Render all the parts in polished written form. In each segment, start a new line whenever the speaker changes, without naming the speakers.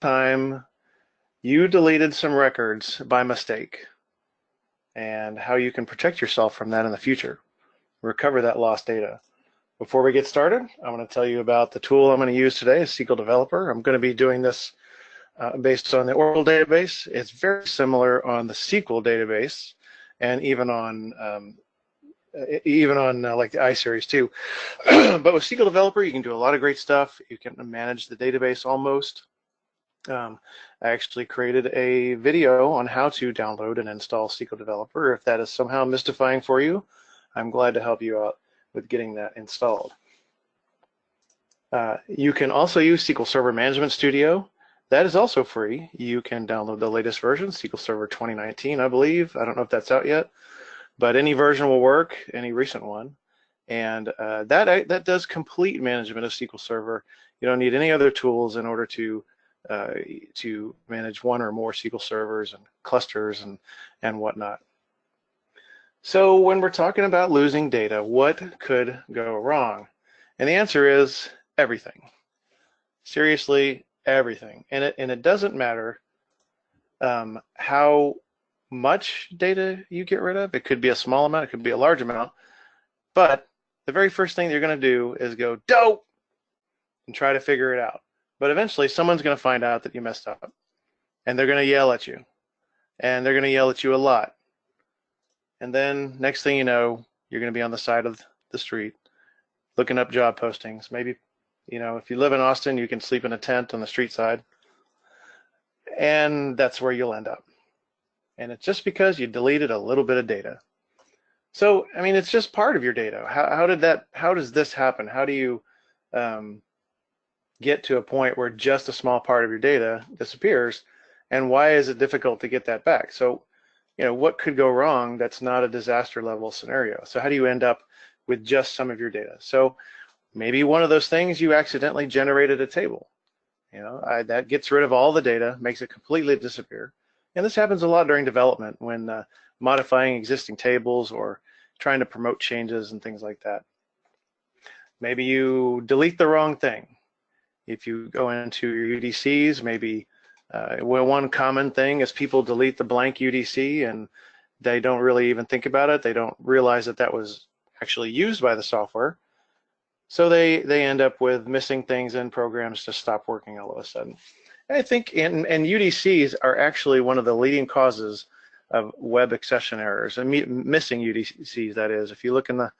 time you deleted some records by mistake and how you can protect yourself from that in the future, recover that lost data. Before we get started, I want to tell you about the tool I'm going to use today, SQL Developer. I'm going to be doing this based on the Oracle database. It's very similar on the SQL database and even on like the iSeries too. But with SQL Developer, you can do a lot of great stuff. You can manage the database almost. I actually created a video on how to download and install SQL Developer. If that is somehow mystifying for you, I'm glad to help you out with getting that installed. You can also use SQL Server Management Studio. That is also free. You can download the latest version, SQL Server 2019, I believe. I don't know if that's out yet, but any version will work, any recent one. And that does complete management of SQL Server. You don't need any other tools in order to manage one or more SQL servers and clusters and whatnot. So when we're talking about losing data, what could go wrong? And the answer is everything. Seriously, everything. And it doesn't matter how much data you get rid of. It could be a small amount, it could be a large amount. But the very first thing you're going to do is go dope and try to figure it out. But eventually someone's going to find out that you messed up, and they're going to yell at you, and they're going to yell at you a lot. And then next thing you know, you're going to be on the side of the street looking up job postings. Maybe, if you live in Austin, you can sleep in a tent on the street side, and that's where you'll end up. And it's just because you deleted a little bit of data. So, I mean, it's just part of your data. How does this happen? How do you get to a point where just a small part of your data disappears, and why is it difficult to get that back? So, what could go wrong that's not a disaster level scenario? So how do you end up with just some of your data? So maybe one of those things, you accidentally generated a table. That gets rid of all the data, makes it completely disappear. And this happens a lot during development when modifying existing tables or trying to promote changes and things like that. Maybe you delete the wrong thing. If you go into your UDCs, maybe one common thing is people delete the blank UDC and they don't really even think about it. They don't realize that that was actually used by the software. So they end up with missing things and programs just stop working all of a sudden. And I think and UDCs are actually one of the leading causes of web exception errors, and missing UDCs, that is. If you look in the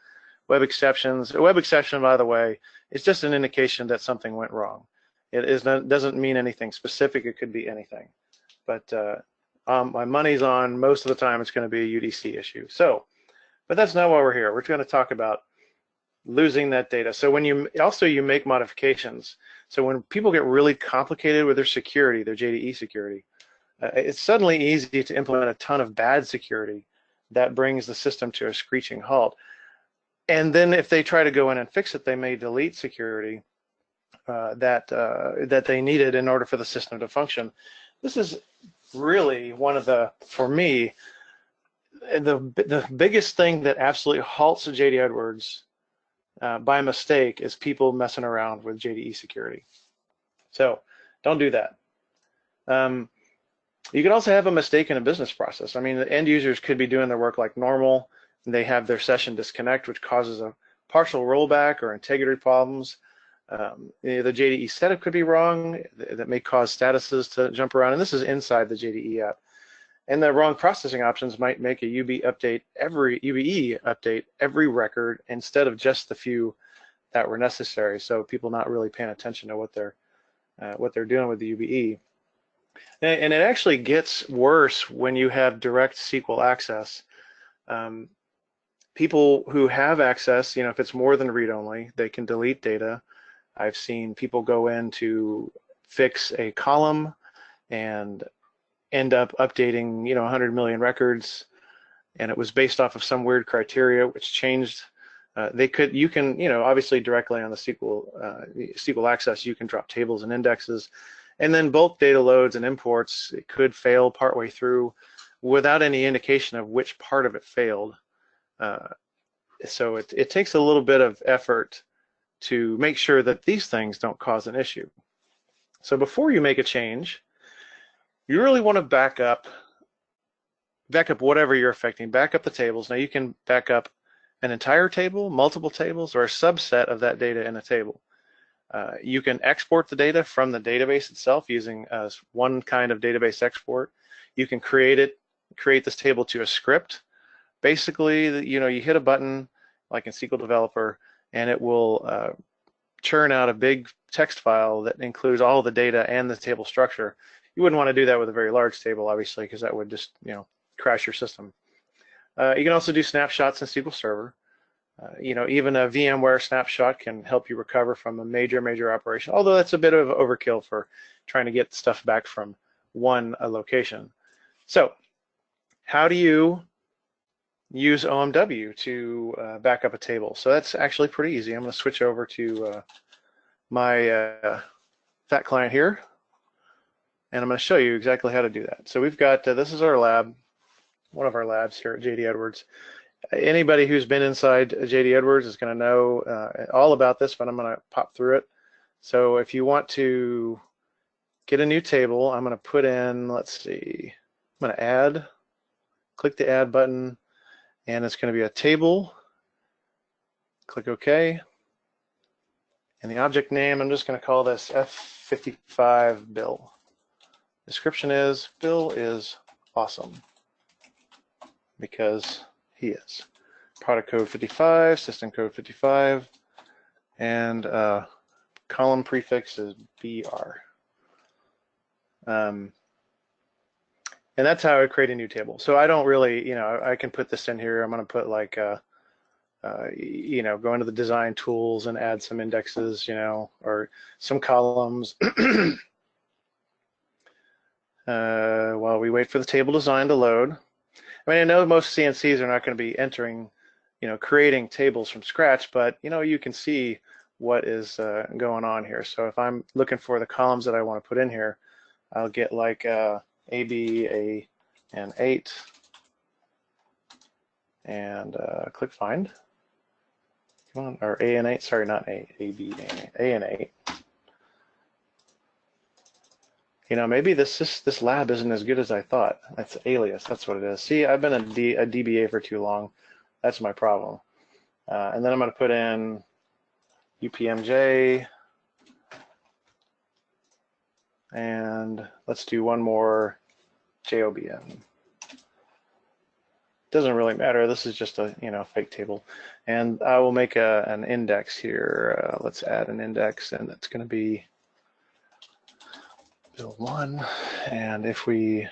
web exceptions, a web exception, by the way, is just an indication that something went wrong. It doesn't mean anything specific. It could be anything. But my money's on most of the time it's going to be a UDC issue. So, but that's not why we're here. We're going to talk about losing that data. So when you make modifications. So when people get really complicated with their security, their JDE security, it's suddenly easy to implement a ton of bad security that brings the system to a screeching halt. And then if they try to go in and fix it, they may delete security that they needed in order for the system to function. This is really one of the, for me, the biggest thing that absolutely halts JD Edwards by mistake is people messing around with JDE security. So don't do that. You can also have a mistake in a business process. I mean, the end users could be doing their work like normal, and they have their session disconnect, which causes a partial rollback or integrity problems. The JDE setup could be wrong. That may cause statuses to jump around, and this is inside the JDE app. And the wrong processing options might make a UBE update every record instead of just the few that were necessary. So people not really paying attention to what they're doing with the UBE. And it actually gets worse when you have direct SQL access. People who have access, if it's more than read-only, they can delete data. I've seen people go in to fix a column and end up updating 100 million records, and it was based off of some weird criteria which changed. You can obviously directly on the SQL access, you can drop tables and indexes, and then bulk data loads and imports, it could fail partway through without any indication of which part of it failed. So it takes a little bit of effort to make sure that these things don't cause an issue. So before you make a change, you really want to back up whatever you're affecting, back up the tables. Now you can back up an entire table, multiple tables, or a subset of that data in a table. You can export the data from the database itself using one kind of database export. You can create this table to a script. Basically, you hit a button like in SQL Developer, and it will churn out a big text file that includes all the data and the table structure. You wouldn't want to do that with a very large table, obviously, because that would just crash your system. You can also do snapshots in SQL Server. Even a VMware snapshot can help you recover from a major operation, although that's a bit of overkill for trying to get stuff back from one location. So how do you use OMW to back up a table? So that's actually pretty easy. I'm going to switch over to my fat client here, and I'm going to show you exactly how to do that. So we've got, this is our lab, one of our labs here at JD Edwards. Anybody who's been inside JD Edwards is going to know all about this, but I'm going to pop through it. So if you want to get a new table, I'm going to put in, let's see, I'm going to add, click the add button, and it's going to be a table. Click OK. And the object name, I'm just going to call this F55 Bill. Description is, Bill is awesome, because he is. Product code 55, system code 55, and column prefix is BR. And that's how I create a new table. So I don't really, I can put this in here. I'm going to put like, go into the design tools and add some indexes, or some columns. While we wait for the table design to load. I mean, I know most CNCs are not going to be entering, creating tables from scratch, but, you can see what is going on here. So if I'm looking for the columns that I want to put in here, I'll get like A, B, A, and 8, and click find. Come on, or A and 8, sorry, not A, A, B, A and 8. Maybe this lab isn't as good as I thought. That's alias, that's what it is. See, I've been a DBA for too long. That's my problem. And then I'm going to put in UPMJ, and let's do one more JOBN. Doesn't really matter. This is just a fake table, and I will make an index here. Let's add an index, and it's going to be Bill 1, and if we,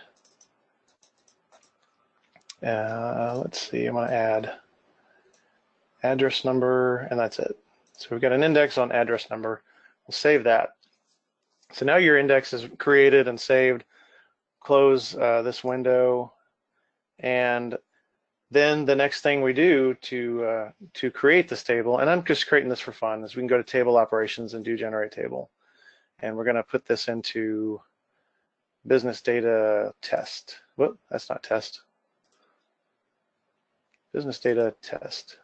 let's see, I'm going to add address number, and that's it. So we've got an index on address number. We'll save that. So now your index is created and saved. Close this window, and then the next thing we do to create this table, and I'm just creating this for fun, is we can go to table operations and do generate table. And we're going to put this into business data test. Whoop, that's not test. Business data test.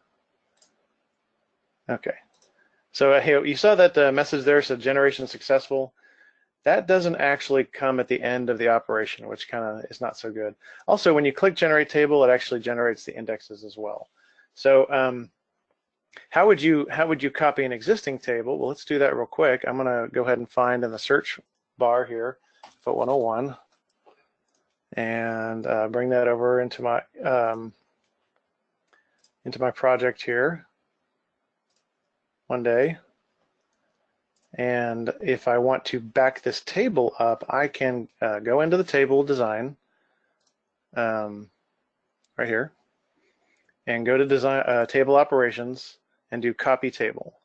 Okay. So you saw that message there said generation successful. That doesn't actually come at the end of the operation, which kind of is not so good. Also, when you click generate table, it actually generates the indexes as well. So how would you copy an existing table? Well, let's do that real quick. I'm going to go ahead and find in the search bar here, foot 101, and bring that over into my project here. One day. And if I want to back this table up, I can go into the table design right here and go to design table operations and do copy table.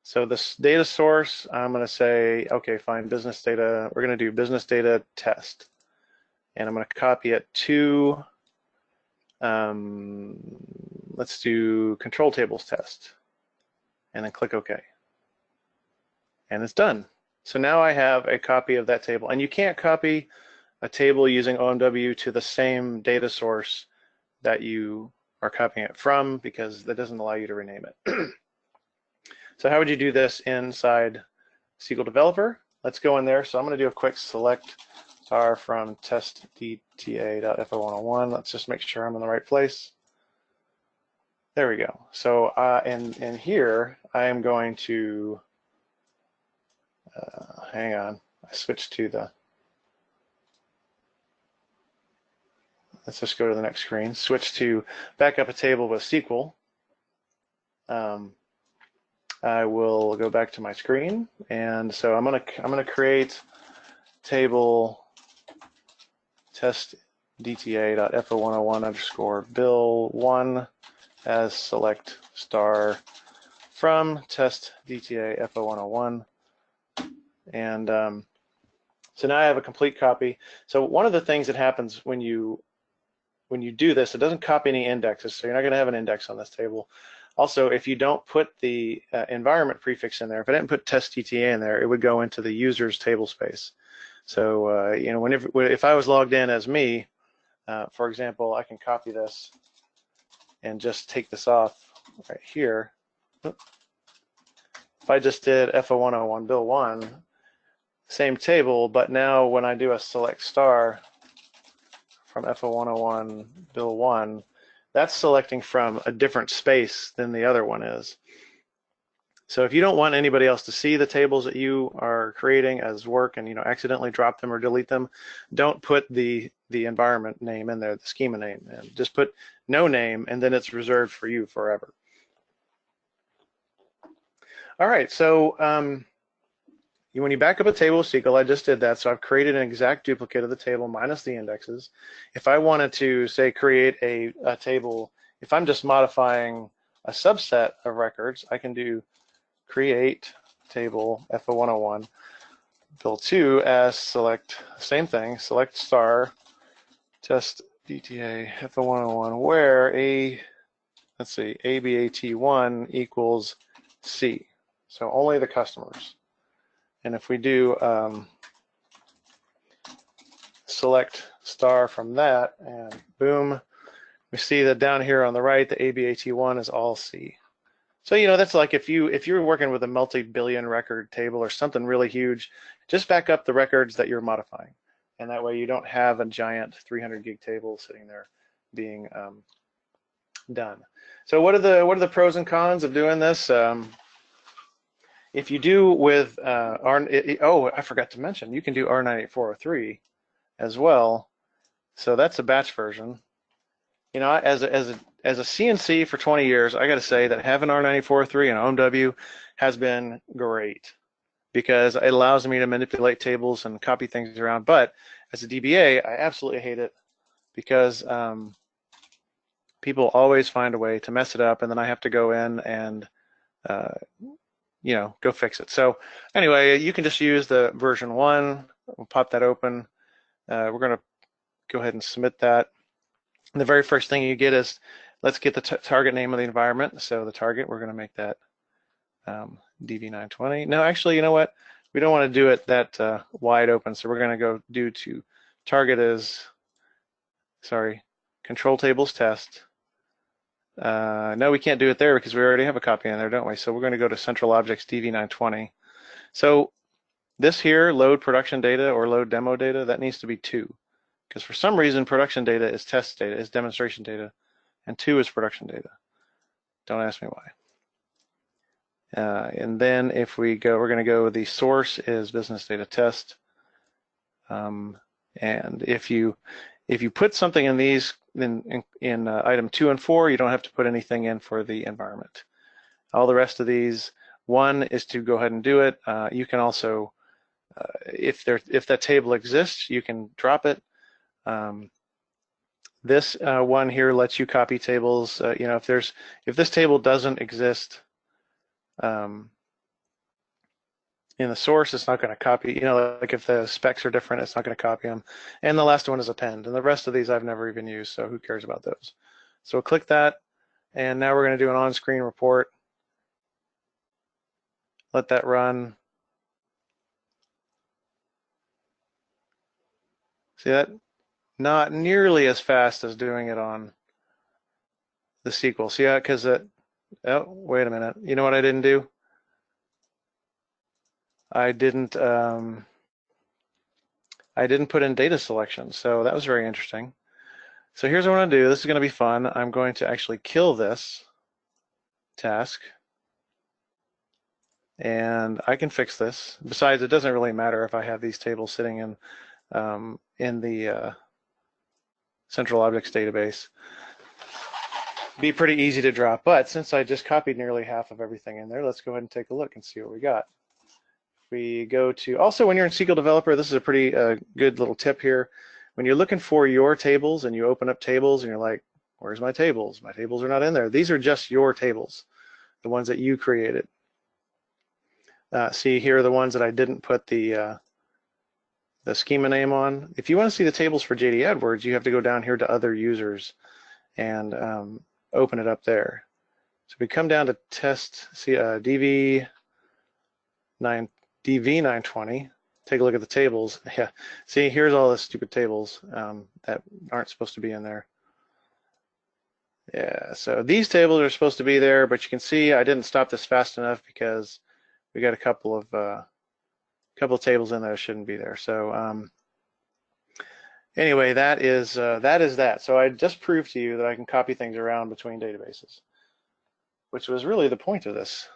So this data source, I'm going to say, okay, find business data. We're going to do business data test. And I'm going to copy it to, let's do control tables test. And then click OK. And it's done. So now I have a copy of that table. And you can't copy a table using OMW to the same data source that you are copying it from, because that doesn't allow you to rename it. So how would you do this inside SQL Developer? let's go in there. So I'm going to do a quick select star from testdta.fo101. Let's just make sure I'm in the right place. There we go. So in here, I am going to, hang on, I switched to the, let's just go to the next screen, switch to back up a table with SQL. I will go back to my screen, and so I'm gonna create table testdta.fo101 underscore bill1 as select star from testdta fo101, and so now I have a complete copy. So one of the things that happens when you do this, it doesn't copy any indexes, so you're not going to have an index on this table. Also, if you don't put the environment prefix in there, if I didn't put testdta in there, it would go into the user's table space. So you know, if I was logged in as me, for example, I can copy this and just take this off right here. If I just did fo101 bill 1, same table, but now when I do a select star from fo101 bill 1, that's selecting from a different space than the other one is. So if you don't want anybody else to see the tables that you are creating as work and, you know, accidentally drop them or delete them, don't put the environment name in there, the schema name, and just put no name, and then it's reserved for you forever. All right, so when you back up a table with SQL, I just did that, so I've created an exact duplicate of the table minus the indexes. If I wanted to, say, create a table, if I'm just modifying a subset of records, I can do create table fo101 bill 2 as select, same thing, select star testdta fo101 where let's see, ABAT1 equals C. So only the customers. And if we do select star from that, and boom, we see that down here on the right, the ABAT1 is all C. So, you know, that's like if you're working with a multi-billion record table or something really huge, just back up the records that you're modifying. And that way you don't have a giant 300 gig table sitting there being done. So what are the pros and cons of doing this? If you do with I forgot to mention, you can do R98403 as well. So that's a batch version. You know, as a CNC for 20 years, I got to say that having R98403 and OMW has been great because it allows me to manipulate tables and copy things around. But as a DBA, I absolutely hate it because people always find a way to mess it up, and then I have to go in and you know, go fix it. So anyway, you can just use the version 1. We'll pop that open. We're going to go ahead and submit that. And the very first thing you get is, let's get the target name of the environment. So the target, we're going to make that DV920. No, actually, you know what? We don't want to do it that wide open. So we're going to go to target is, sorry, control tables test. No, we can't do it there because we already have a copy in there, don't we? So we're going to go to central objects DV920. So this here, load production data or load demo data, that needs to be 2. Because for some reason, production data is test data, is demonstration data, and 2 is production data. Don't ask me why. And then if we go, we're going to go, the source is business data test. And if you put something in these, in item 2 and 4, you don't have to put anything in for the environment. All the rest of these, 1 is to go ahead and do it. You can also, if that table exists, you can drop it. This one here lets you copy tables. You know, if this table doesn't exist in the source, it's not going to copy. You know, like if the specs are different, it's not going to copy them. And the last one is append. And the rest of these I've never even used, so who cares about those? So we'll click that, and now we're going to do an on-screen report. Let that run. See that? Not nearly as fast as doing it on the SQL. See that? Because oh, wait a minute. You know what I didn't do? I didn't put in data selection, so that was very interesting. So here's what I'm going to do. This is going to be fun. I'm going to actually kill this task, and I can fix this. Besides, it doesn't really matter if I have these tables sitting in the central objects database. Be pretty easy to drop, but since I just copied nearly half of everything in there, let's go ahead and take a look and see what we got. We go to, also when you're in SQL Developer, this is a pretty good little tip here. When you're looking for your tables and you open up tables and you're like, where's my tables? My tables are not in there. These are just your tables, the ones that you created. See, here are the ones that I didn't put the schema name on. If you want to see the tables for JD Edwards, you have to go down here to other users and open it up there. So we come down to test, see DV920, take a look at the tables. Yeah, see, here's all the stupid tables that aren't supposed to be in there. Yeah, so these tables are supposed to be there, but you can see I didn't stop this fast enough because we got a couple of tables in there that shouldn't be there. So anyway, that is that. So I just proved to you that I can copy things around between databases, which was really the point of this.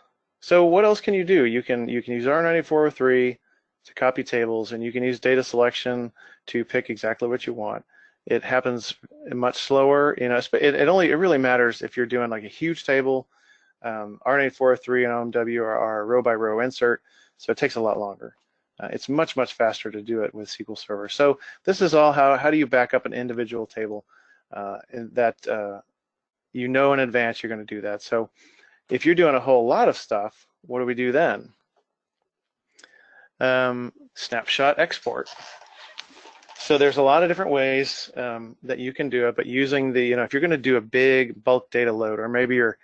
So what else can you do? You can use R9403 to copy tables, and you can use data selection to pick exactly what you want. It happens much slower, you know. It really matters if you're doing like a huge table. R9403 and OMW are row by row insert, so it takes a lot longer. It's much faster to do it with SQL Server. So this is all how do you back up an individual table that you know in advance you're going to do that. So if you're doing a whole lot of stuff, what do we do then? Snapshot export. So there's a lot of different ways that you can do it, but using the, if you're going to do a big bulk data load, or maybe you're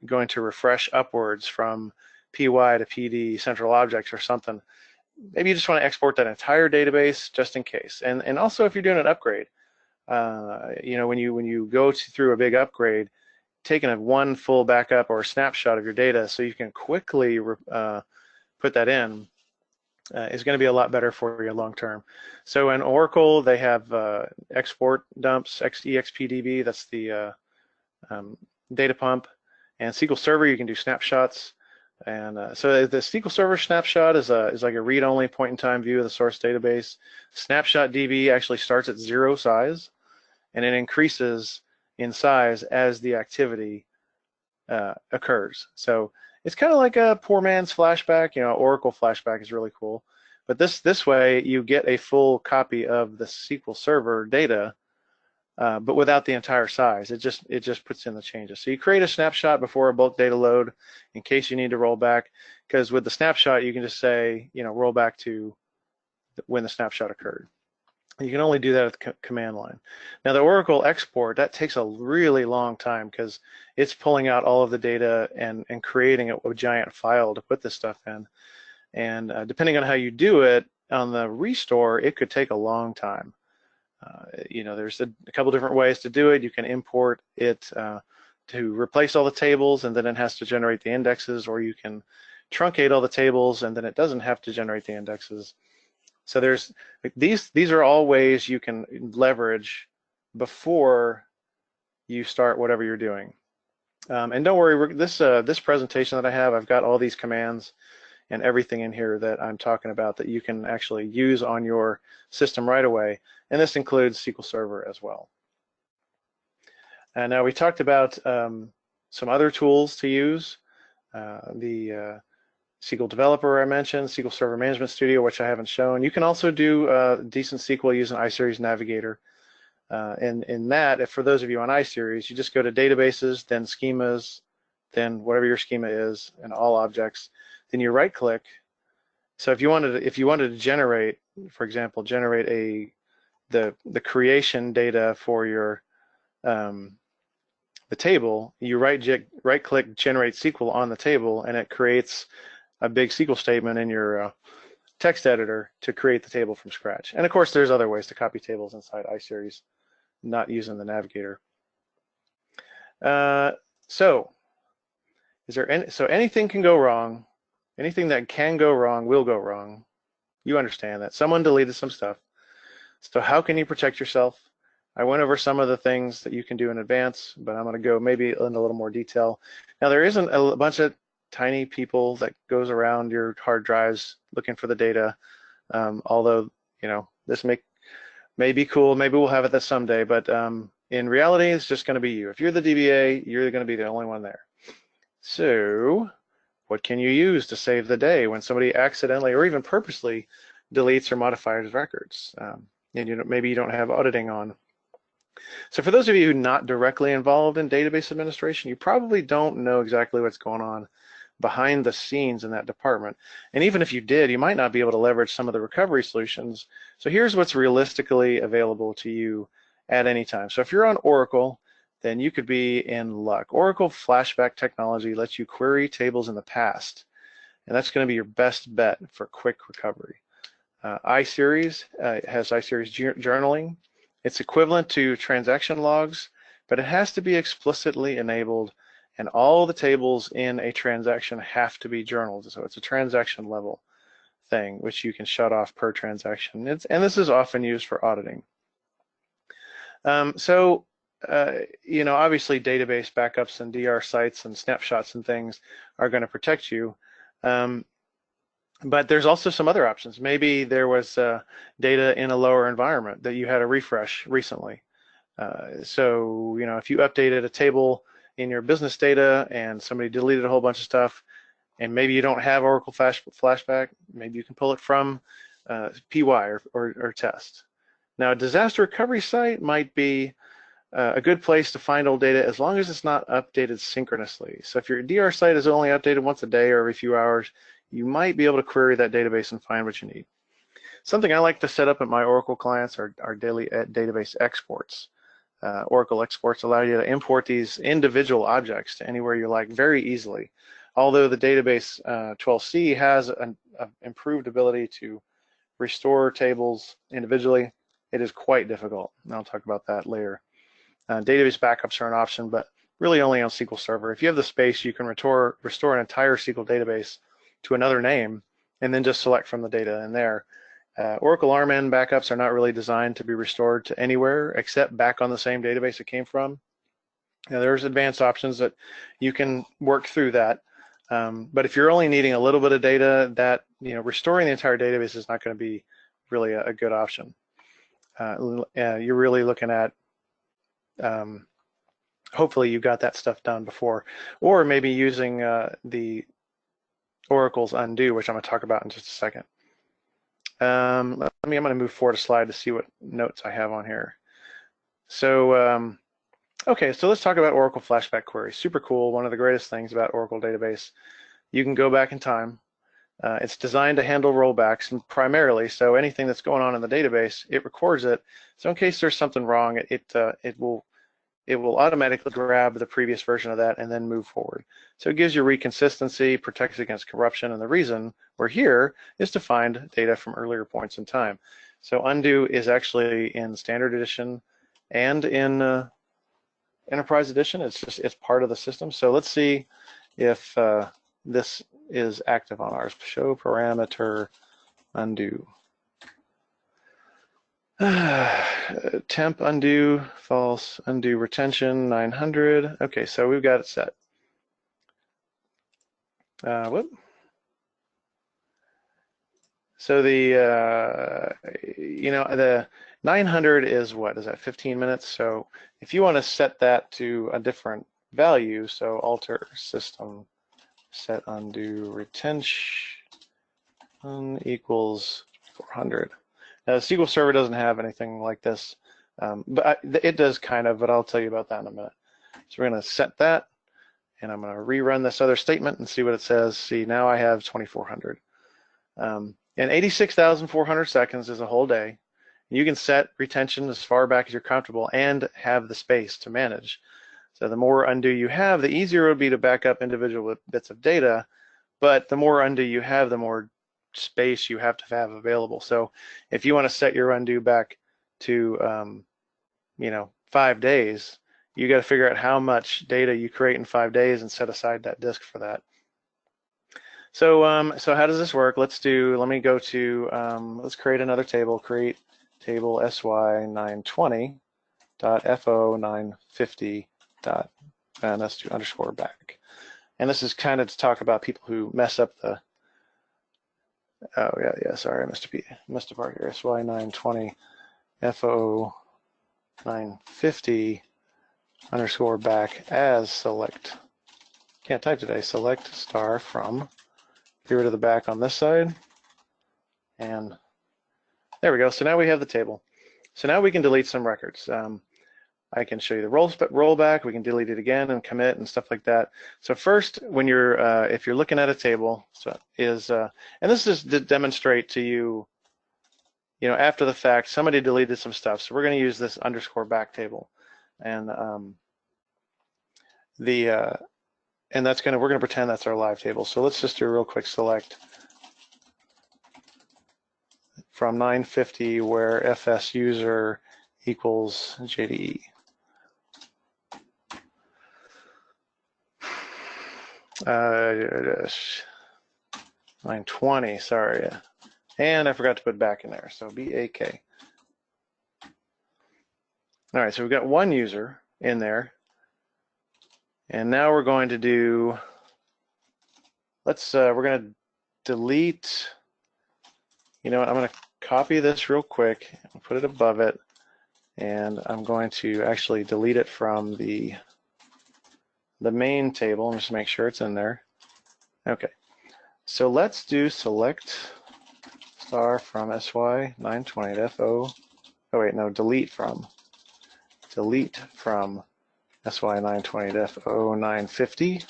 going to refresh upwards from PY to PD central objects or something, maybe you just want to export that entire database just in case. And also if you're doing an upgrade, when you go through a big upgrade, taking one full backup or snapshot of your data so you can quickly put that in is going to be a lot better for you long term. So in Oracle, they have export dumps, EXPDB, that's the data pump, and SQL Server, you can do snapshots. And so the SQL Server snapshot is like a read-only point-in-time view of the source database. Snapshot DB actually starts at 0 size, and it increases in size as the activity occurs. So it's kind of like a poor man's Flashback. Oracle Flashback is really cool, but this way you get a full copy of the SQL Server data, but without the entire size. It just puts in the changes. So you create a snapshot before a bulk data load in case you need to roll back, because with the snapshot you can just say roll back to when the snapshot occurred. You can only do that at the command line. Now the Oracle export, that takes a really long time because it's pulling out all of the data and creating a giant file to put this stuff in. And depending on how you do it, on the restore, it could take a long time. There's a couple different ways to do it. You can import it to replace all the tables, and then it has to generate the indexes, or you can truncate all the tables and then it doesn't have to generate the indexes. So there's these are all ways you can leverage before you start whatever you're doing. And don't worry, this presentation that I have, I've got all these commands and everything in here that I'm talking about that you can actually use on your system right away. And this includes SQL Server as well. And now we talked about some other tools to use. The SQL Developer I mentioned, SQL Server Management Studio, which I haven't shown. You can also do decent SQL using iSeries Navigator. And in that, for those of you on iSeries, you just go to Databases, then Schemas, then whatever your schema is, and All Objects. Then you right-click. So if you wanted to generate, for example, generate the creation data for your the table, you right-click Generate SQL on the table, and it creates a big SQL statement in your text editor to create the table from scratch. And of course, there's other ways to copy tables inside iSeries, not using the Navigator. So anything can go wrong Anything that can go wrong will go wrong. You understand that. Someone deleted some stuff. So how can you protect yourself? I went over some of the things that you can do in advance, but I'm going to go maybe in a little more detail. Now, there isn't a bunch of tiny people that goes around your hard drives looking for the data, although, this may be cool. Maybe we'll have it this someday, but in reality, it's just going to be you. If you're the DBA, you're going to be the only one there. So what can you use to save the day when somebody accidentally or even purposely deletes or modifies records? And maybe you don't have auditing on. So for those of you who are not directly involved in database administration, you probably don't know exactly what's going on behind the scenes in that department. And even if you did, you might not be able to leverage some of the recovery solutions. So here's what's realistically available to you at any time. So if you're on Oracle, then you could be in luck. Oracle Flashback technology lets you query tables in the past, and that's going to be your best bet for quick recovery. iSeries has iSeries journaling. It's equivalent to transaction logs, but it has to be explicitly enabled, and all the tables in a transaction have to be journaled. So it's a transaction level thing, which you can shut off per transaction. And this is often used for auditing. Obviously database backups and DR sites and snapshots and things are going to protect you. But there's also some other options. Maybe there was data in a lower environment that you had a refresh recently. So if you updated a table in your business data and somebody deleted a whole bunch of stuff, and maybe you don't have Oracle Flashback, maybe you can pull it from PY or test. Now, a disaster recovery site might be a good place to find old data as long as it's not updated synchronously. So if your DR site is only updated once a day or every few hours, you might be able to query that database and find what you need. Something I like to set up at my Oracle clients are daily database exports. Oracle exports allow you to import these individual objects to anywhere you like very easily. Although the database 12c has an improved ability to restore tables individually, it is quite difficult. And I'll talk about that later. Database backups are an option, but really only on SQL Server. If you have the space, you can restore an entire SQL database to another name and then just select from the data in there. Oracle RMN backups are not really designed to be restored to anywhere except back on the same database it came from. Now, there's advanced options that you can work through that. But if you're only needing a little bit of data, that restoring the entire database is not going to be really a good option. You're really looking at hopefully you got that stuff done before, or maybe using the Oracle's undo, which I'm going to talk about in just a second. I'm going to move forward a slide to see what notes I have on here. So, okay, so let's talk about Oracle Flashback Query. Super cool, one of the greatest things about Oracle database. You can go back in time. It's designed to handle rollbacks and primarily, so anything that's going on in the database, it records it. So in case there's something wrong, it will automatically grab the previous version of that and then move forward. So it gives you reconsistency, protects against corruption, and the reason we're here is to find data from earlier points in time. So undo is actually in Standard Edition and in Enterprise Edition. It's part of the system. So let's see if this is active on ours. Show parameter undo. Temp undo, false, undo retention, 900. Okay, so we've got it set. Whoop. So the 900 is what? Is that 15 minutes? So if you want to set that to a different value, so alter system set undo retention equals 400. Now, SQL Server doesn't have anything like this, but it does kind of, but I'll tell you about that in a minute. So we're going to set that, and I'm going to rerun this other statement and see what it says. See, now I have 2,400. And 86,400 seconds is a whole day. You can set retention as far back as you're comfortable and have the space to manage. So the more undo you have, the easier it would be to back up individual bits of data, but the more undo you have, the more space you have to have available. So if you want to set your undo back to 5 days, you got to figure out how much data you create in 5 days and set aside that disk for that. So how does this work? Let me go to, let's create another table, create table sy920.fo950. And let's do underscore back. And this is kind of to talk about people who mess up the, oh yeah, sorry, I missed a part here. sy920 fo950 underscore back as select. Can't type today. Select star from. Get rid of the back on this side. And there we go. So now we have the table. So now we can delete some records. I can show you the rollback. We can delete it again and commit and stuff like that. So first, when you're, if you're looking at a table, and this is to demonstrate to you, after the fact, somebody deleted some stuff. So we're going to use this underscore back table, and that's we're going to pretend that's our live table. So let's just do a real quick select from 950 where fs user equals JDE. Uh, 920, sorry. And I forgot to put back in there, so BAK. All right, so we've got one user in there. And now we're going to do, we're going to delete, I'm going to copy this real quick and put it above it. And I'm going to actually delete it from the main table and just make sure it's in there. Okay, so let's do select star from sy920 fo, oh wait, no, delete from sy920 fo950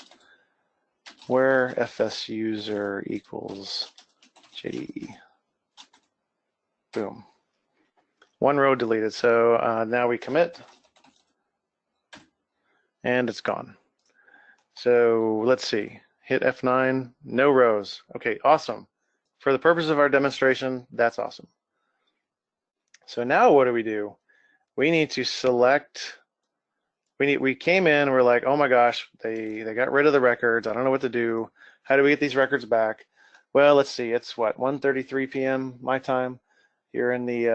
where fs user equals JDE. Boom. One row deleted. So now we commit and it's gone. So let's see, hit F9, no rows. Okay, awesome. For the purpose of our demonstration, that's awesome. So now what do? We need to select, we came in, we're like, oh my gosh, they got rid of the records. I don't know what to do. How do we get these records back? Well, let's see, it's what, 1:33 p.m. my time here in the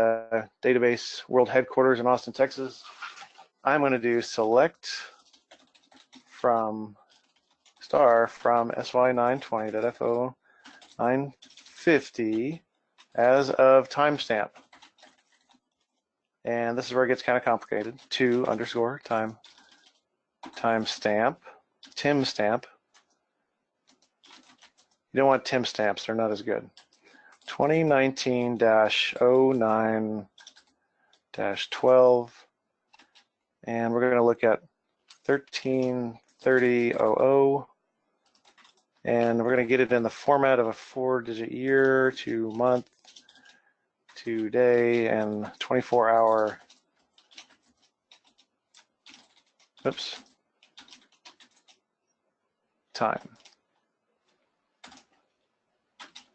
database world headquarters in Austin, Texas. I'm going to do select from star from sy920.fo950 as of timestamp. And this is where it gets kind of complicated. To underscore timestamp. You don't want timestamps, they're not as good. 2019-09-12. And we're going to look at 13/30/00. And we're going to get it in the format of a 4-digit year to month to day and 24-hour. Oops. Time.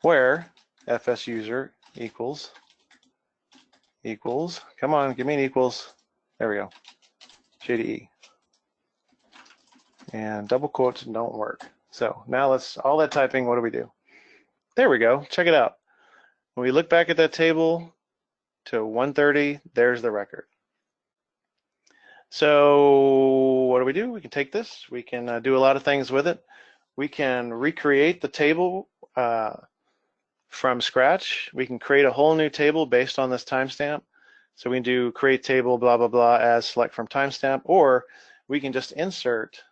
Where fs user equals, come on, give me an equals. There we go. JDE. And double quotes don't work. So now all that typing, what do? There we go, check it out. When we look back at that table to 1:30, there's the record. So what do? We can take this, we can do a lot of things with it. We can recreate the table from scratch. We can create a whole new table based on this timestamp. So we can do create table, blah, blah, blah, as select from timestamp, or we can just insert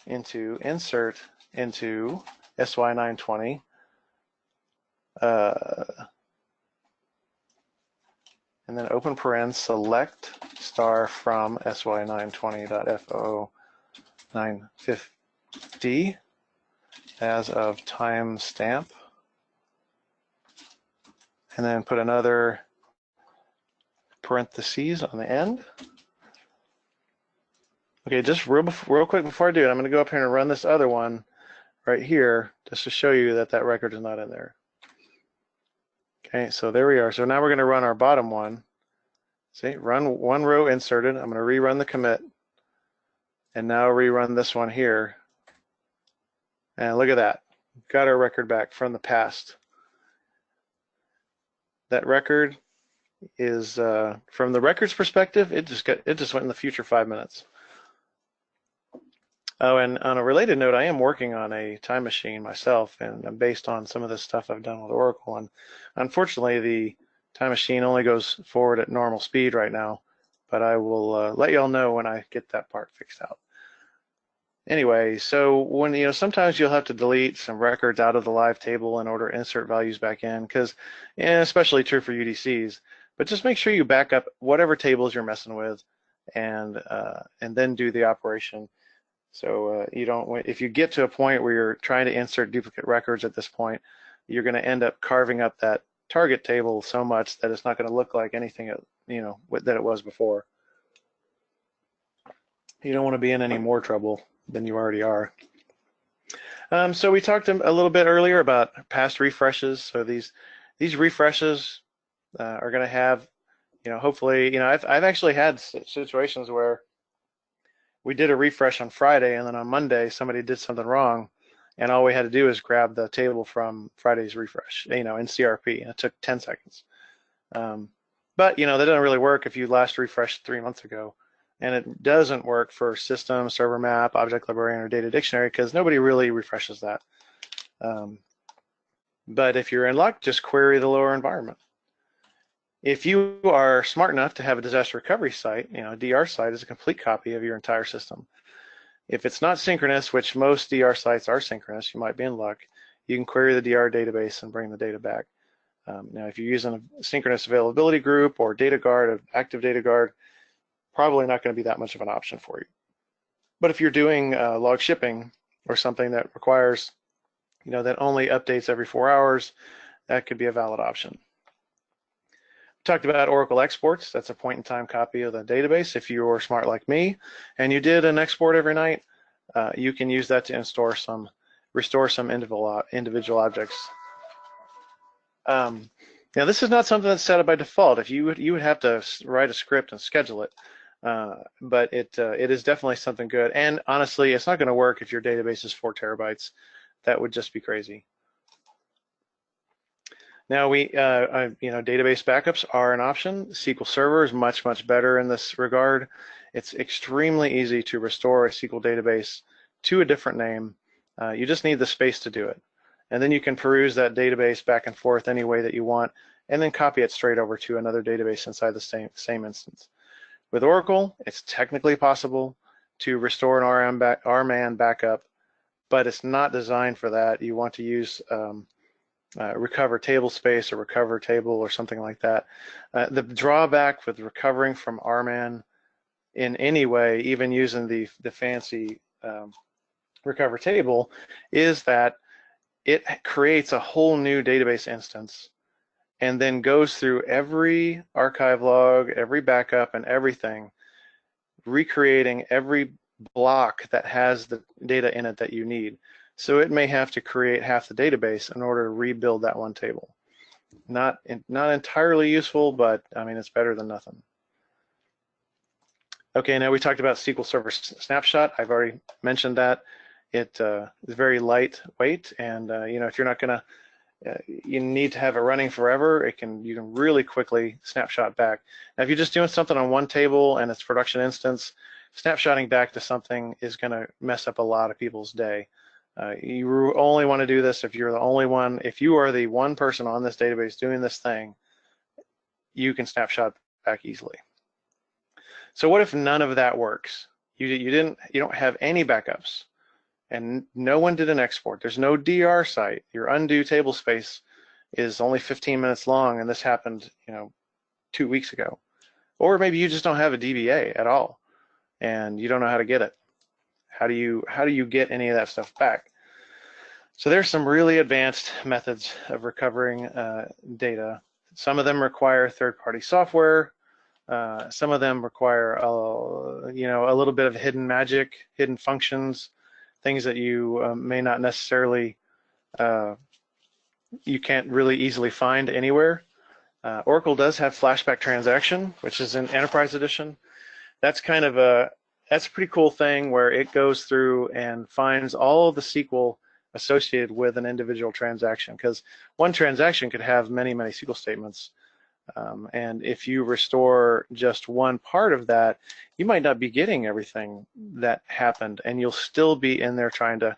into sy920 and then open paren select star from sy920.fo950 as of timestamp, and then put another parentheses on the end. Okay, just real quick before I do it, I'm going to go up here and run this other one right here just to show you that record is not in there. Okay, so there we are. So now we're going to run our bottom one. See, run one row inserted. I'm going to rerun the commit and now rerun this one here. And look at that. got our record back from the past. That record is from the record's perspective, it just went in the future 5 minutes. Oh, and on a related note, I am working on a time machine myself, and based on some of the stuff I've done with Oracle. And unfortunately, the time machine only goes forward at normal speed right now, but I will let y'all know when I get that part fixed out. Anyway, so when sometimes you'll have to delete some records out of the live table in order to insert values back in, because, and especially true for UDCs. But just make sure you back up whatever tables you're messing with, and then do the operation. So you don't, if you get to a point where you're trying to insert duplicate records at this point, you're going to end up carving up that target table so much that it's not going to look like anything that it was before. You don't want to be in any more trouble than you already are. So we talked a little bit earlier about past refreshes. So these refreshes are going to have, hopefully, I've actually had situations where we did a refresh on Friday, and then on Monday somebody did something wrong, and all we had to do is grab the table from Friday's refresh, in CRP, and it took 10 seconds. But that doesn't really work if you last refreshed 3 months ago, and it doesn't work for system, server map, object librarian, or data dictionary, because nobody really refreshes that. But if you're in luck, just query the lower environment. If you are smart enough to have a disaster recovery site, a DR site is a complete copy of your entire system. If it's not synchronous, which most DR sites are synchronous, you might be in luck, you can query the DR database and bring the data back. Now, if you're using a synchronous availability group or data guard, an active data guard, probably not going to be that much of an option for you. But if you're doing log shipping or something that requires, that only updates every 4 hours, that could be a valid option. Talked about Oracle exports. That's a point-in-time copy of the database. If you're smart like me and you did an export every night, you can use that to restore some individual objects. Now, this is not something that's set up by default. If you would have to write a script and schedule it, but it is definitely something good. And honestly, it's not going to work if your database is 4 terabytes. That would just be crazy. Now database backups are an option. SQL Server is much, much better in this regard. It's extremely easy to restore a SQL database to a different name. You just need the space to do it. And then you can peruse that database back and forth any way that you want, and then copy it straight over to another database inside the same instance. With Oracle, it's technically possible to restore an RMAN backup, but it's not designed for that. You want to use recover table space or recover table or something like that. The drawback with recovering from RMAN in any way, even using the fancy recover table, is that it creates a whole new database instance and then goes through every archive log, every backup, and everything, recreating every block that has the data in it that you need. So it may have to create half the database in order to rebuild that one table. Not entirely useful, but I mean, it's better than nothing. Okay, now we talked about SQL Server Snapshot. I've already mentioned that. It is very lightweight, and if you're not gonna, you need to have it running forever. You can really quickly snapshot back. Now, if you're just doing something on one table and it's production instance, snapshotting back to something is gonna mess up a lot of people's day. You only want to do this if you're the only one. If you are the one person on this database doing this thing, you can snapshot back easily. So what if none of that works? You don't have any backups, and no one did an export. There's no DR site. Your undo table space is only 15 minutes long, and this happened 2 weeks ago. Or maybe you just don't have a DBA at all, and you don't know how to get it. How do you get any of that stuff back? So there's some really advanced methods of recovering data. Some of them require third-party software. Some of them require a little bit of hidden magic, hidden functions, things that you may not necessarily, you can't really easily find anywhere. Oracle does have Flashback transaction, which is in Enterprise Edition. That's kind of that's a pretty cool thing where it goes through and finds all of the SQL associated with an individual transaction, because one transaction could have many, many SQL statements. And if you restore just one part of that, you might not be getting everything that happened, and you'll still be in there trying to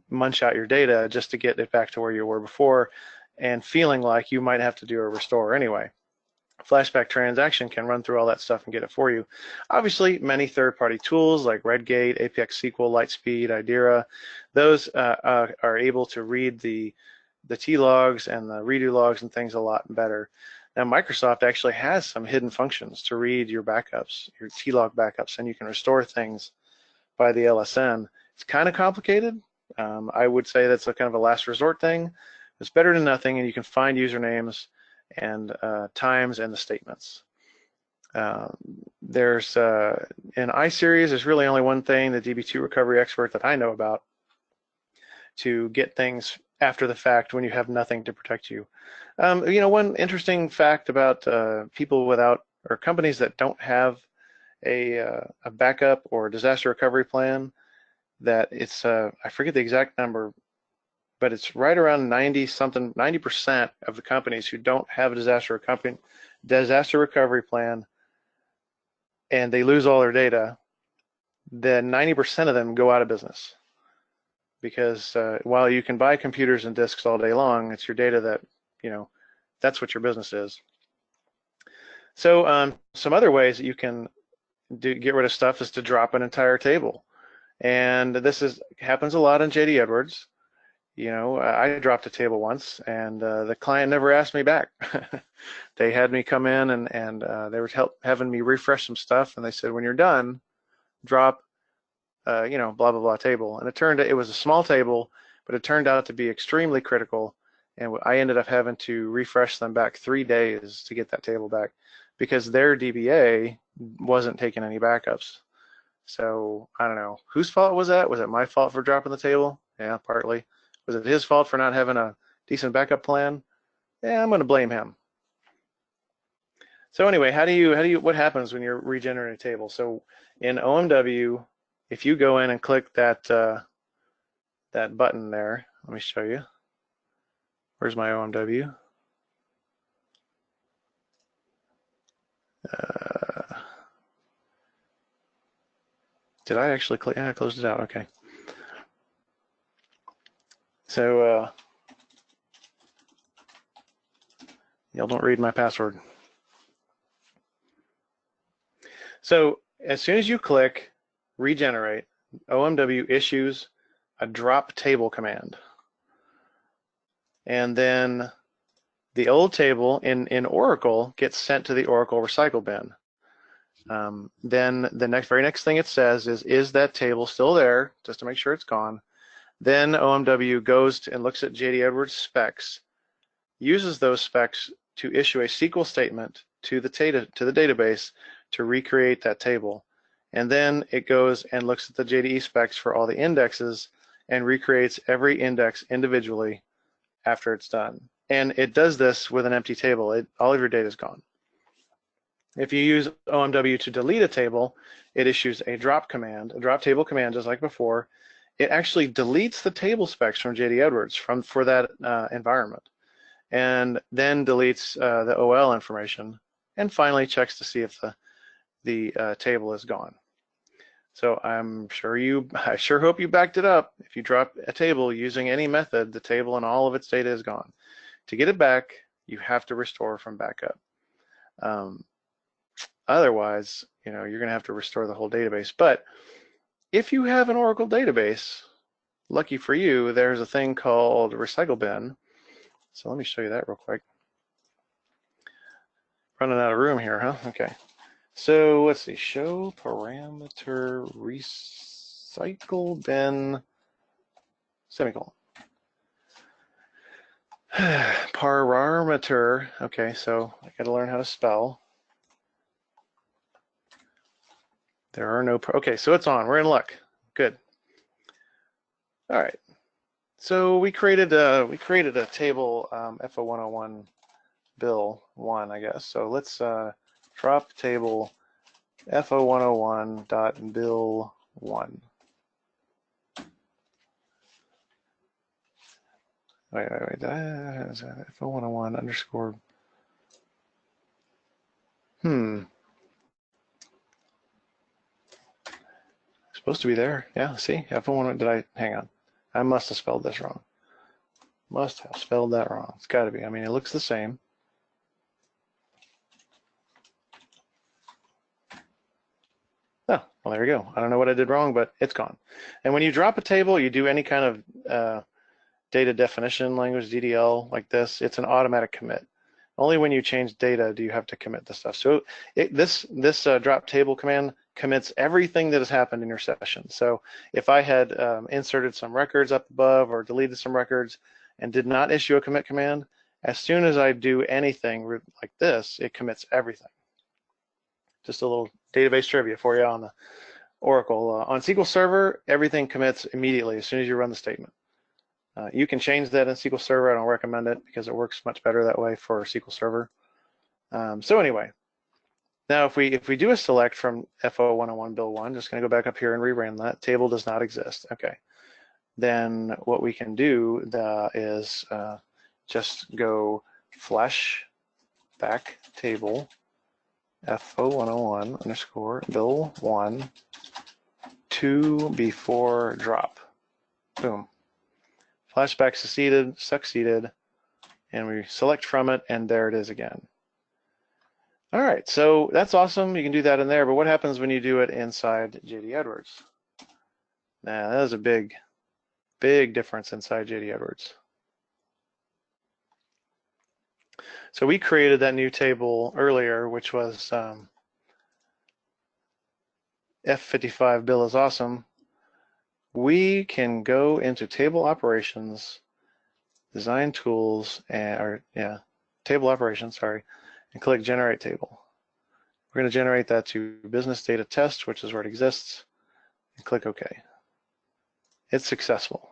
munch out your data just to get it back to where you were before, and feeling like you might have to do a restore anyway. Flashback transaction can run through all that stuff and get it for you. Obviously, many third-party tools like Redgate, APX SQL, Lightspeed, Idera, those are able to read the T-logs and the redo logs and things a lot better. Now, Microsoft actually has some hidden functions to read your backups, your T-log backups, and you can restore things by the LSN. It's kind of complicated. I would say that's a kind of a last resort thing. It's better than nothing, and you can find usernames and times and the statements. There's in iSeries, there's really only one thing, the DB2 recovery expert, that I know about to get things after the fact when you have nothing to protect you. One interesting fact about people without, or companies that don't have a backup or disaster recovery plan, that it's I forget the exact number, but it's right around 90% of the companies who don't have a disaster recovery plan, and they lose all their data, then 90% of them go out of business. Because while you can buy computers and disks all day long, it's your data that, that's what your business is. So some other ways that you can get rid of stuff is to drop an entire table. And this happens a lot in JD Edwards. I dropped a table once, and the client never asked me back. They had me come in, and they were having me refresh some stuff, and they said, when you're done, drop blah, blah, blah table. And it was a small table, but it turned out to be extremely critical. And I ended up having to refresh them back 3 days to get that table back, because their DBA wasn't taking any backups. So I don't know, whose fault was that? Was it my fault for dropping the table? Yeah, partly. Was it his fault for not having a decent backup plan? Yeah, I'm going to blame him. So anyway, what happens when you're regenerating a table? So in OMW, if you go in and click that that button there, let me show you. Where's my OMW? Did I actually click? Yeah, I closed it out. Okay. So y'all don't read my password. So as soon as you click regenerate, OMW issues a drop table command. And then the old table in Oracle gets sent to the Oracle recycle bin. Then the very next thing it says is that table still there, just to make sure it's gone? Then OMW goes and looks at JD Edwards specs, uses those specs to issue a SQL statement to the database to recreate that table. And then it goes and looks at the JDE specs for all the indexes and recreates every index individually after it's done. And it does this with an empty table. All of your data is gone. If you use OMW to delete a table, it issues a drop table command, just like before. It actually deletes the table specs from JD Edwards for that environment, and then deletes the OL information, and finally checks to see if the table is gone. So I sure hope you backed it up. If you drop a table using any method, the table and all of its data is gone. To get it back, you have to restore from backup. Otherwise, you're going to have to restore the whole database. But if you have an Oracle database, lucky for you, there's a thing called recycle bin. So let me show you that real quick. Running out of room here, huh? Okay. So let's see, show parameter recycle bin semicolon. Parameter, okay, so I got to learn how to spell. There are no, okay, so it's on, we're in luck, good. All right, so we created a table, FO101 bill 1, I guess. So let's drop table FO101.bill1. Wait. F0101 underscore. Supposed to be there. Yeah, see? F01, hang on. I must have spelled this wrong. Must have spelled that wrong. It's got to be. I mean, it looks the same. Oh, well, there you go. I don't know what I did wrong, but it's gone. And when you drop a table, you do any kind of data definition language, DDL, like this, it's an automatic commit. Only when you change data do you have to commit the stuff. So this drop table command commits everything that has happened in your session. So if I had inserted some records up above or deleted some records and did not issue a commit command, as soon as I do anything like this, it commits everything. Just a little database trivia for you on the Oracle. On SQL Server, everything commits immediately as soon as you run the statement. You can change that in SQL Server. I don't recommend it because it works much better that way for SQL Server. So anyway, now if we do a select from F0101 build 1, just going to go back up here and rerun that. Table does not exist. Okay. Then what we can do is just go Flashback table F0101 underscore build 1 2 before drop. Boom. Flashback succeeded, and we select from it, and there it is again. All right, so that's awesome. You can do that in there, but what happens when you do it inside JD Edwards? Now, that is a big difference inside JD Edwards. So we created that new table earlier, which was F55 bill is awesome. We can go into table operations, design tools, table operations, sorry, and click generate table. We're going to generate that to business data test, which is where it exists, and click OK. It's successful.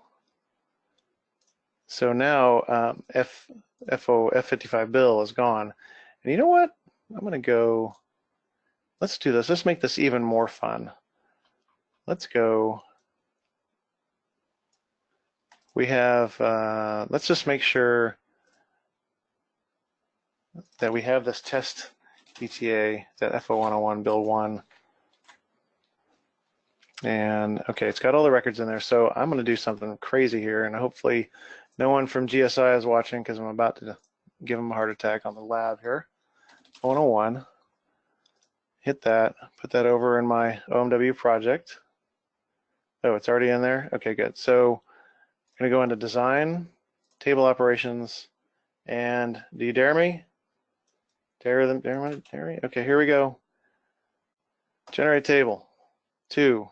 So now F55 bill is gone. And you know what? I'm going to go, let's do this. Let's make this even more fun. Let's go. We have, let's just make sure that we have this test ETA, that F0101 build 1. And okay, it's got all the records in there. So I'm going to do something crazy here, and hopefully no one from GSI is watching because I'm about to give them a heart attack on the lab here. 101. Hit that, put that over in my OMW project. Oh, it's already in there? Okay, good. So I'm going to go into design, table operations, and do you dare me? Dare me? Okay, here we go. Generate table. 2.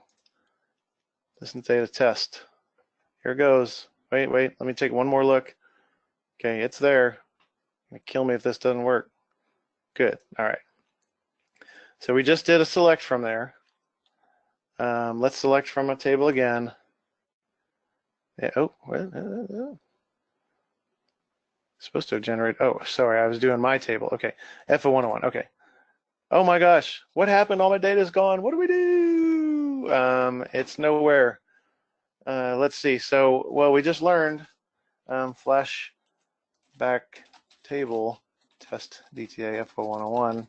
Listen to data test. Here it goes. Wait, let me take one more look. Okay, it's there. Kill me if this doesn't work. Good, all right. So we just did a select from there. Let's select from a table again. Yeah, supposed to generate, oh, sorry, I was doing my table. Okay, F0101, okay. Oh my gosh, what happened? All my data is gone. What do we do? It's nowhere. Let's see, so, well, we just learned Flashback table test DTA F0101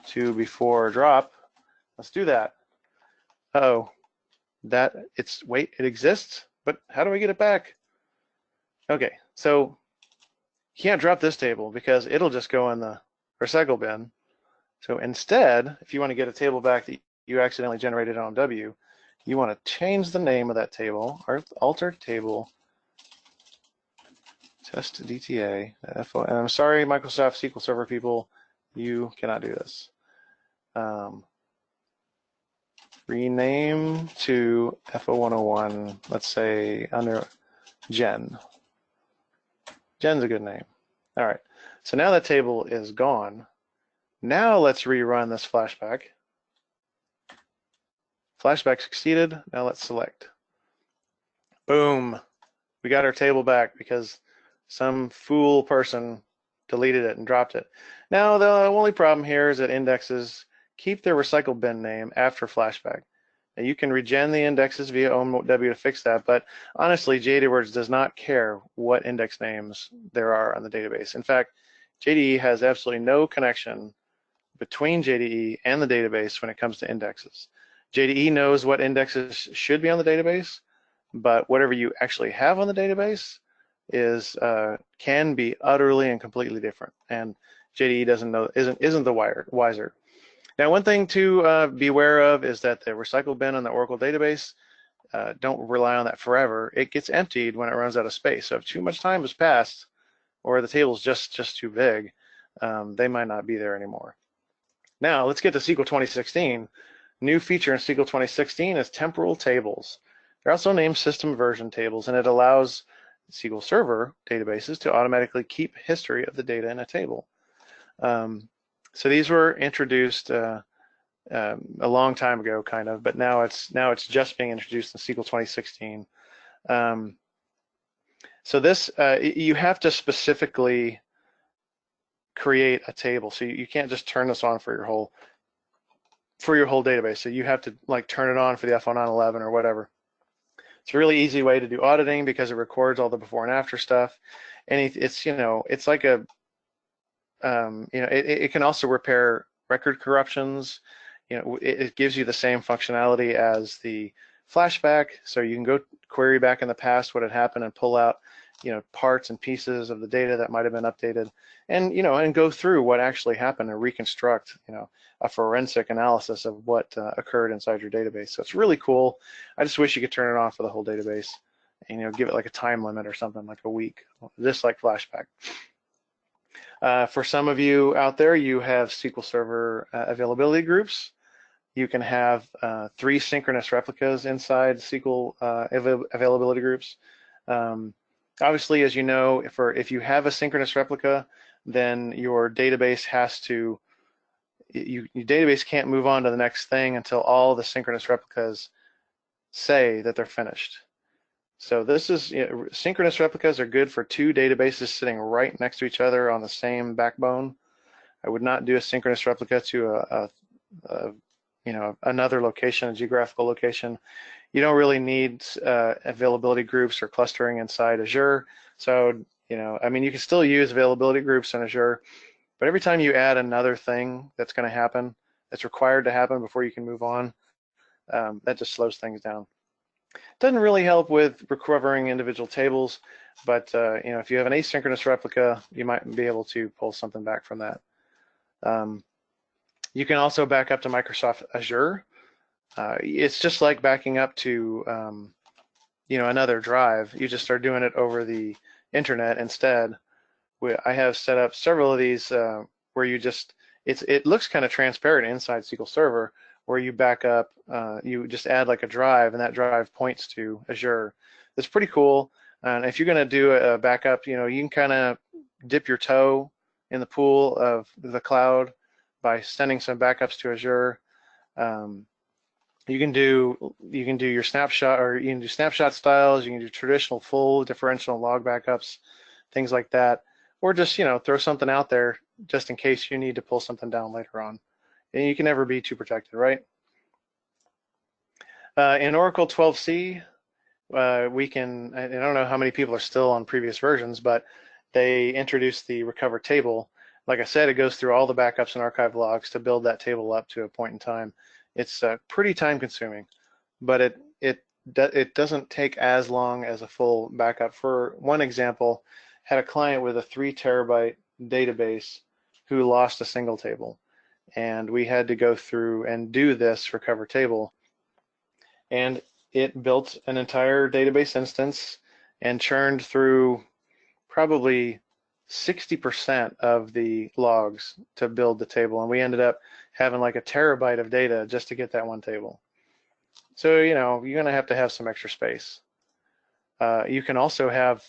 to before drop. Let's do that. Uh-oh, it exists, but how do we get it back? Okay, so you can't drop this table because it'll just go in the recycle bin. So instead, if you want to get a table back that you accidentally generated on W, you want to change the name of that table, or alter table test DTA. And I'm sorry, Microsoft SQL Server people, you cannot do this. Rename to F0101, let's say under Jen. Jen's a good name. All right, so now that table is gone. Now let's rerun this flashback. Flashback succeeded, now let's select. Boom, we got our table back because some fool person deleted it and dropped it. Now the only problem here is that indexes keep their recycle bin name after flashback. And you can regen the indexes via OMW to fix that, but honestly, JDWords does not care what index names there are on the database. In fact, JDE has absolutely no connection between JDE and the database when it comes to indexes. JDE knows what indexes should be on the database, but whatever you actually have on the database is can be utterly and completely different, and JDE doesn't know, isn't the wiser. Now, one thing to be aware of is that the recycle bin on the Oracle database, don't rely on that forever. It gets emptied when it runs out of space. So if too much time has passed, or the table's just too big, they might not be there anymore. Now, let's get to SQL 2016. New feature in SQL 2016 is temporal tables. They're also named system version tables, and it allows SQL Server databases to automatically keep history of the data in a table. So these were introduced a long time ago, kind of, but now it's just being introduced in SQL 2016. So this you have to specifically create a table. So you can't just turn this on for your whole database. So you have to like turn it on for the F0911 or whatever. It's a really easy way to do auditing because it records all the before and after stuff, and it's like a it can also repair record corruptions. It gives you the same functionality as the Flashback, so you can go query back in the past what had happened and pull out parts and pieces of the data that might have been updated, and go through what actually happened and reconstruct a forensic analysis of what occurred inside your database. So it's really cool. I just wish you could turn it on for the whole database and give it like a time limit or something, like a week, just like Flashback. For some of you out there, you have SQL Server availability groups. You can have 3 synchronous replicas inside SQL availability groups. Obviously, as you know, if you have a synchronous replica, then your database your database can't move on to the next thing until all the synchronous replicas say that they're finished. So this is, synchronous replicas are good for 2 databases sitting right next to each other on the same backbone. I would not do a synchronous replica to another location, a geographical location. You don't really need availability groups or clustering inside Azure. So, I mean, you can still use availability groups in Azure, but every time you add another thing that's going to happen, that's required to happen before you can move on, that just slows things down. Doesn't really help with recovering individual tables, but if you have an asynchronous replica, you might be able to pull something back from that. You can also back up to Microsoft Azure. It's just like backing up to another drive. You just start doing it over the internet instead. I have set up several of these where it looks kind of transparent inside SQL Server, where you back up, you just add like a drive, and that drive points to Azure. It's pretty cool. And if you're going to do a backup, you can kind of dip your toe in the pool of the cloud by sending some backups to Azure. You can do your snapshot, or you can do snapshot styles. You can do traditional full differential log backups, things like that, or just throw something out there just in case you need to pull something down later on. And you can never be too protected, right? In Oracle 12c, we can, I don't know how many people are still on previous versions, but they introduced the recover table. Like I said, it goes through all the backups and archive logs to build that table up to a point in time. It's pretty time consuming, but it doesn't take as long as a full backup. For one example, had a client with a 3 terabyte database who lost a single table. And we had to go through and do this recover table. And it built an entire database instance and churned through probably 60% of the logs to build the table. And we ended up having like a terabyte of data just to get that one table. So, you're going to have some extra space. You can also have,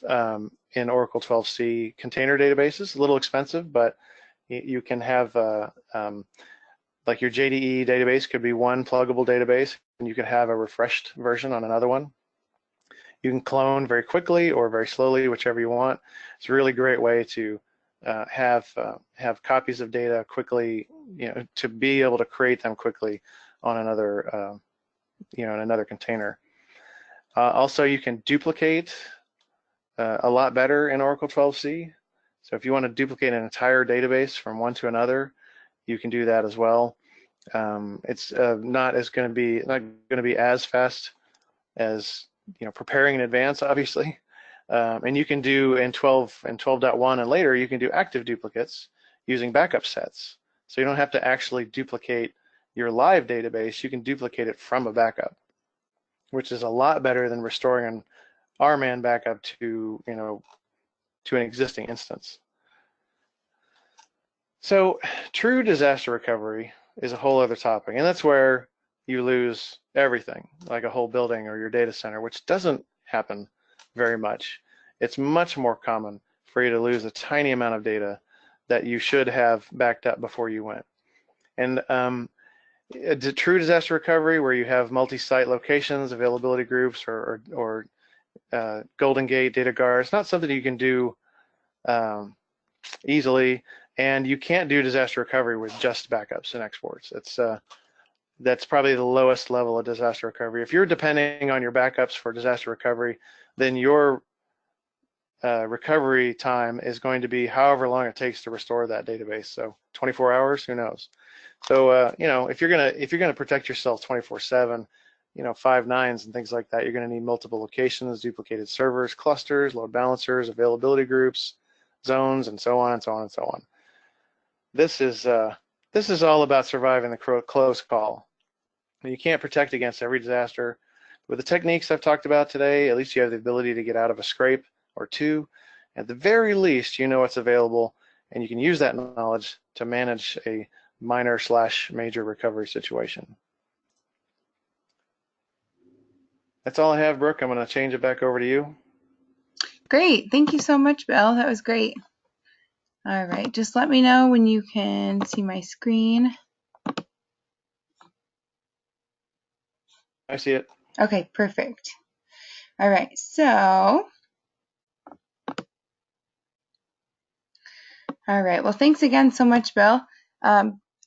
in Oracle 12c, container databases, a little expensive, but you can have like your JDE database could be one pluggable database, and you could have a refreshed version on another one. You can clone very quickly or very slowly, whichever you want. It's a really great way to have copies of data quickly, to be able to create them quickly on another in another container. Also, you can duplicate a lot better in Oracle 12c. So if you want to duplicate an entire database from one to another, you can do that as well. It's not going to be as fast as preparing in advance, obviously. And you can do in 12.1 and later, you can do active duplicates using backup sets. So you don't have to actually duplicate your live database. You can duplicate it from a backup, which is a lot better than restoring an RMAN backup to an existing instance. So true disaster recovery is a whole other topic, and that's where you lose everything, like a whole building or your data center, which doesn't happen very much. It's much more common for you to lose a tiny amount of data that you should have backed up before you went. And true disaster recovery, where you have multi-site locations, availability groups, or Golden Gate, data guards, not something you can do easily, and you can't do disaster recovery with just backups and exports. That's probably the lowest level of disaster recovery. If you're depending on your backups for disaster recovery, then your recovery time is going to be however long it takes to restore that database. So 24 hours, who knows? So if you're gonna protect yourself 24/7, 5 nines and things like that, you're going to need multiple locations, duplicated servers, clusters, load balancers, availability groups, zones, and so on and so on and so on. This is all about surviving the close call. You can't protect against every disaster. With the techniques I've talked about today, at least you have the ability to get out of a scrape or two. At the very least, you know what's available, and you can use that knowledge to manage a minor/major recovery situation. That's all I have, Brooke. I'm going to change it back over to you.
Great. Thank you so much, Bill. That was great. All right. Just let me know when you can see my screen.
I see it.
Okay, perfect. All right. So, all right. Well, thanks again so much, Bill.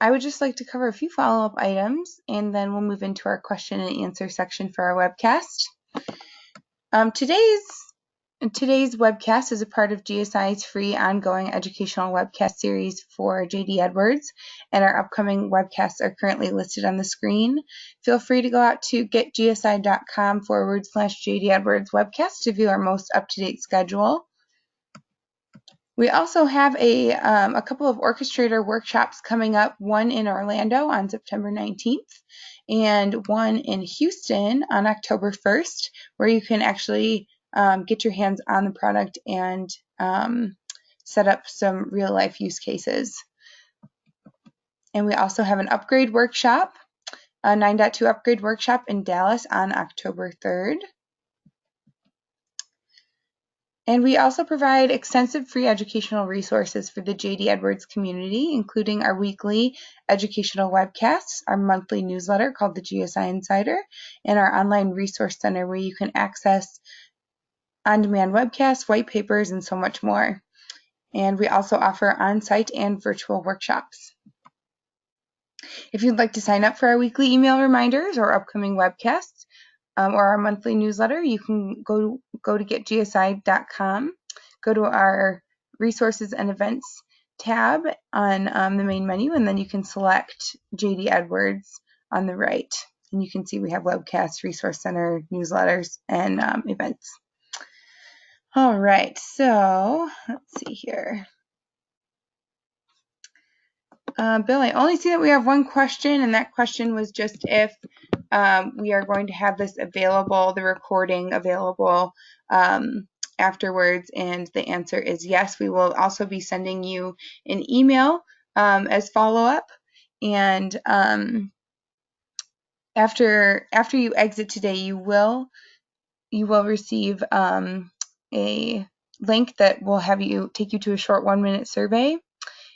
I would just like to cover a few follow-up items, and then we'll move into our question and answer section for our webcast. Today's webcast is a part of GSI's free ongoing educational webcast series for JD Edwards, and our upcoming webcasts are currently listed on the screen. Feel free to go out to getgsi.com/JD Edwards webcast to view our most up-to-date schedule. We also have a couple of orchestrator workshops coming up, one in Orlando on September 19th and one in Houston on October 1st, where you can actually get your hands on the product and set up some real life use cases. And we also have an upgrade workshop, a 9.2 upgrade workshop in Dallas on October 3rd. And we also provide extensive free educational resources for the JD Edwards community, including our weekly educational webcasts, our monthly newsletter called the GSI Insider, and our online resource center where you can access on-demand webcasts, white papers, and so much more. And we also offer on-site and virtual workshops. If you'd like to sign up for our weekly email reminders or upcoming webcasts, or our monthly newsletter, you can go to getgsi.com, go to our resources and events tab on the main menu, and then you can select JD Edwards on the right. And you can see we have webcasts, resource center, newsletters, and events. All right, so let's see here. Bill, I only see that we have one question, and that question was just if we are going to have this available, the recording available afterwards, and the answer is yes. We will also be sending you an email as follow-up, and after you exit today, you will receive a link that will take you to a short 1-minute survey.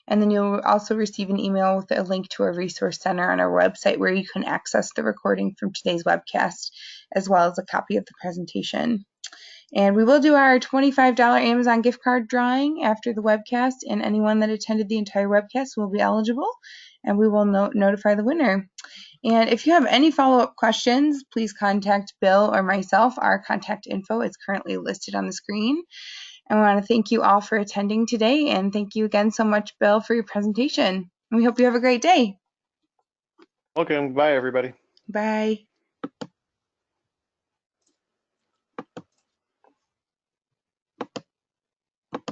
And then you'll also receive an email with a link to a resource center on our website where you can access the recording from today's webcast, as well as a copy of the presentation. And we will do our $25 Amazon gift card drawing after the webcast, and anyone that attended the entire webcast will be eligible, and we will notify the winner. And if you have any follow-up questions, please contact Bill or myself. Our contact info is currently listed on the screen. I want to thank you all for attending today, and thank you again so much, Bill, for your presentation. We hope you have a great day.
Welcome. Bye, everybody.
Bye.